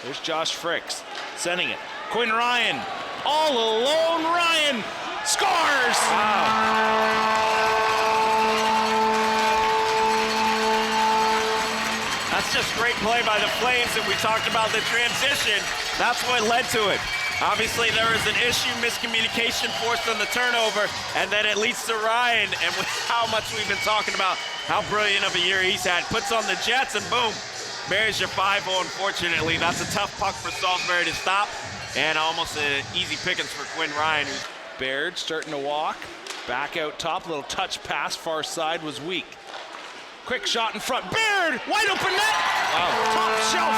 There's Josh Fricks sending it. Quinn Ryan, all alone. Ryan scores! Wow. That's just great play by the Flames, and we talked about the transition. That's what led to it. Obviously, there is an issue, miscommunication forced on the turnover, and then it leads to Ryan, and with how much we've been talking about how brilliant of a year he's had. Puts on the Jets, and boom, buries your 5-0, unfortunately. That's a tough puck for Salisbury to stop, and almost an easy pickings for Quinn Ryan. Baird starting to walk. Back out top, little touch pass, far side was weak. Quick shot in front, Baird, wide open net! Wow. Top shelf!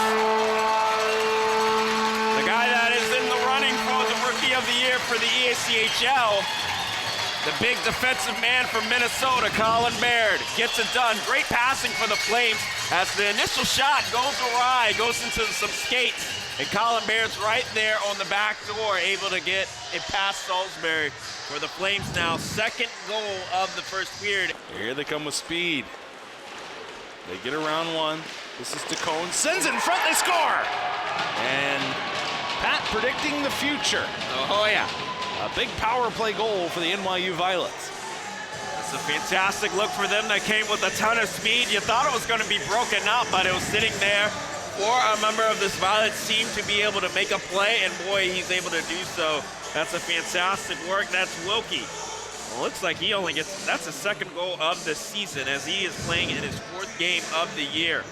The guy that is in the running for the Rookie of the Year for the EACHL, the big defensive man from Minnesota, Colin Baird, gets it done. Great passing for the Flames as the initial shot goes awry, goes into some skates, and Colin Baird's right there on the back door, able to get it past Salisbury for the Flames now. Second goal of the first period. Here they come with speed. They get around one. This is DeCone, sends it in front, they score! And Pat predicting the future. Oh yeah. A big power play goal for the NYU Violets. It's a fantastic look for them that came with a ton of speed. You thought it was going to be broken up, but it was sitting there for a member of this Violets team to be able to make a play, and boy, he's able to do so. That's a fantastic work. That's Wilkie. Well, looks like he only gets, that's the second goal of the season as he is playing in his fourth game of the year.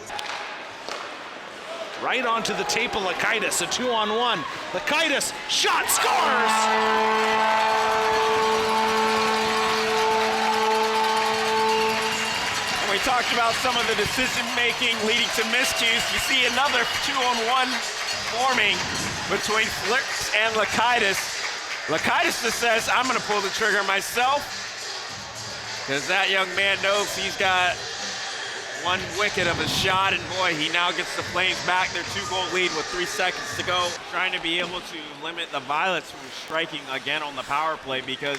Right onto the tape of Lakaitis, a 2-on-1. Lakaitis, shot, scores! And we talked about some of the decision-making leading to miscues. You see another 2-on-1 forming between Flicks and Lakaitis. Lakaitis just says, I'm going to pull the trigger myself, because that young man knows he's got one wicket of a shot, and boy, he now gets the Flames back their 2-goal lead with 3 seconds to go. Trying to be able to limit the Violets from striking again on the power play, because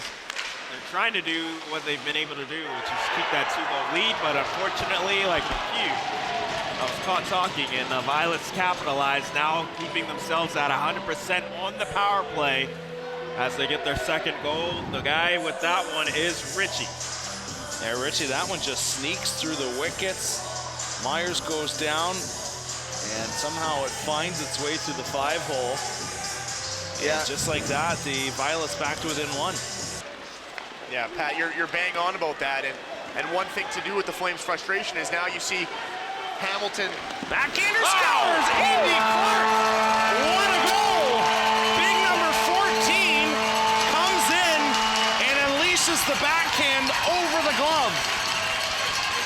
they're trying to do what they've been able to do, which is keep that 2-goal lead, but unfortunately, like a few, I was caught talking, and the Violets capitalized, now keeping themselves at 100% on the power play. As they get their second goal, the guy with that one is Richie. Yeah, Richie, that one just sneaks through the wickets. Myers goes down, and somehow it finds its way through the 5-hole. Yeah, and just like that, the Violets back to within 1. Yeah, Pat, you're bang on about that, and one thing to do with the Flames' frustration is now you see Hamilton. Backhander scores! Andy Clark! What a goal! Big number 14 comes in and unleashes the backhand over the glove.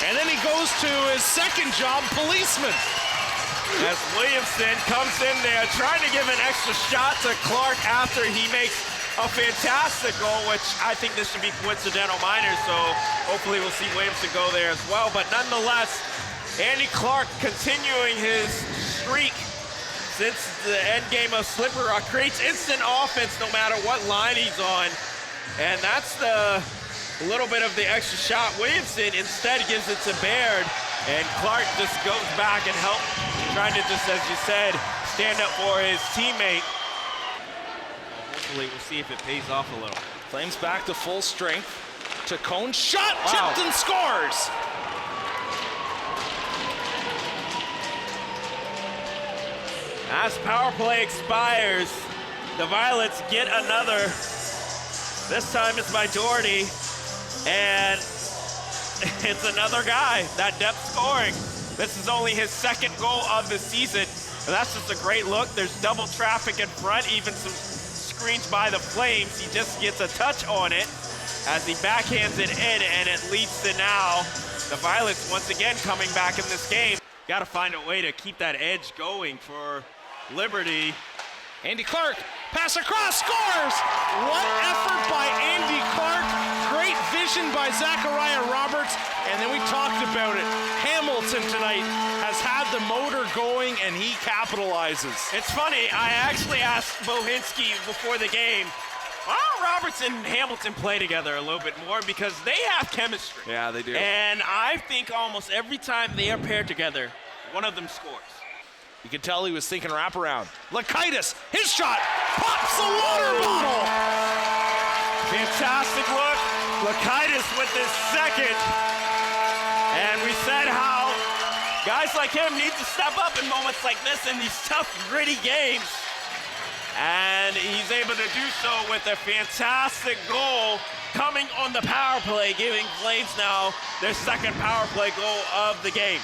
And then he goes to his second job, policeman. As Williamson comes in there trying to give an extra shot to Clark after he makes a fantastic goal, which I think this should be coincidental minor, so hopefully we'll see Williamson go there as well. But nonetheless, Andy Clark continuing his streak since the end game of Slippery Rock, creates instant offense no matter what line he's on. And that's the little bit of the extra shot. Williamson instead gives it to Baird, and Clark just goes back and helps, trying to just, as you said, stand up for his teammate. Hopefully we'll see if it pays off a little. Flames back to full strength. Tacone shot, Wow. tipped and scores. As power play expires, the Violets get another. This time it's by Doherty, and it's another guy, that depth scoring. This is only his second goal of the season. And that's just a great look. There's double traffic in front, even some screens by the Flames. He just gets a touch on it as he backhands it in, and it leads to now the Violets once again coming back in this game. Got to find a way to keep that edge going for Liberty. Andy Clark, pass across, scores! What effort by Andy Clark. Great vision by Zachariah Roberts. And then we talked about it. Hamilton tonight has had the motor going, and he capitalizes. It's funny, I actually asked Bohinski before the game, why don't Roberts and Hamilton play together a little bit more, because they have chemistry. Yeah, they do. And I think almost every time they are paired together, one of them scores. You could tell he was thinking wraparound. Lakaitis, his shot, pops the water bottle. Fantastic look. Lakaitis with his second. And we said how guys like him need to step up in moments like this in these tough, gritty games. And he's able to do so with a fantastic goal coming on the power play, giving Flames now their second power play goal of the game.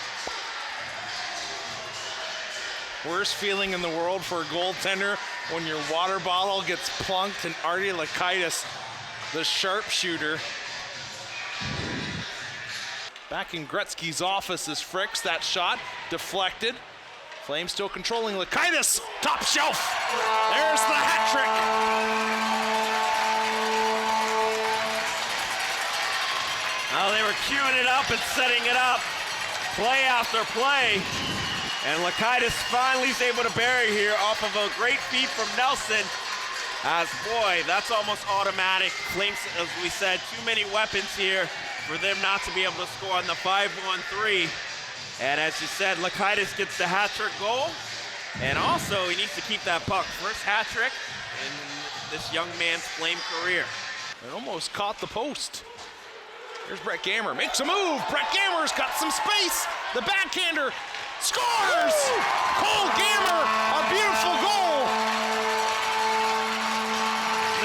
Worst feeling in the world for a goaltender when your water bottle gets plunked and Artie Lakaitis, the sharpshooter. Back in Gretzky's office is Fricks. That shot deflected. Flames still controlling Lakaitis. Top shelf. There's the hat trick. Now they were queuing it up and setting it up, play after play. And Lakaitis finally is able to bury here off of a great feed from Nelson. As boy, that's almost automatic. Flames, as we said, too many weapons here for them not to be able to score on the 5-1-3. And as you said, Lakaitis gets the hat-trick goal. And also, he needs to keep that puck. First hat-trick in this young man's Flame career. It almost caught the post. Here's Brett Gammer, makes a move. Brett Gammer's got some space. The backhander scores! Cole Gammer, a beautiful goal.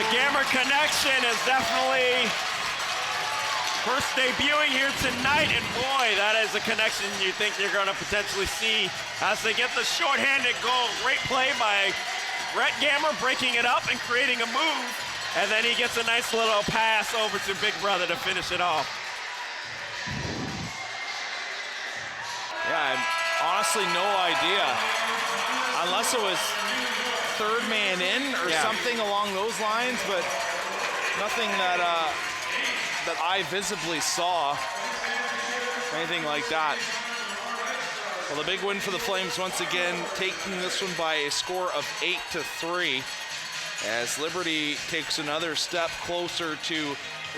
The Gammer connection is definitely first debuting here tonight, and boy, that is a connection you think you're going to potentially see as they get the shorthanded goal. Great play by Brett Gammer, breaking it up and creating a move, and then he gets a nice little pass over to Big Brother to finish it off. Yeah, honestly, no idea. Unless it was third man in or something along those lines, but nothing that that I visibly saw, anything like that. Well, the big win for the Flames once again, taking this one by a score of 8-3, as Liberty takes another step closer to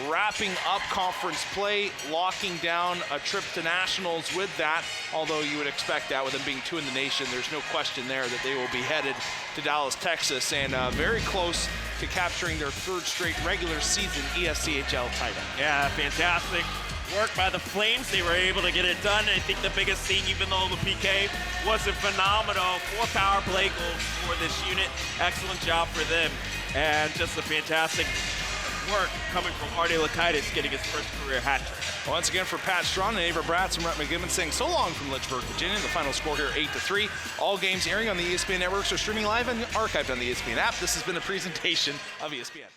wrapping up conference play, locking down a trip to nationals with that, although you would expect that with them being 2 in the nation. There's no question there that they will be headed to Dallas, Texas, and very close to capturing their 3rd straight regular season ESCHL title. Yeah, fantastic work by the Flames. They were able to get it done. I think the biggest thing, even though the PK wasn't phenomenal, 4 power play goals for this unit. Excellent job for them, and just a fantastic work coming from Artie Lakaitis, getting his first career hat trick. Once again for Pat Strong and Ava Bratz and Brett McGibbon saying so long from Lynchburg, Virginia. The final score here 8-3. All games airing on the ESPN networks are streaming live and archived on the ESPN app. This has been a presentation of ESPN.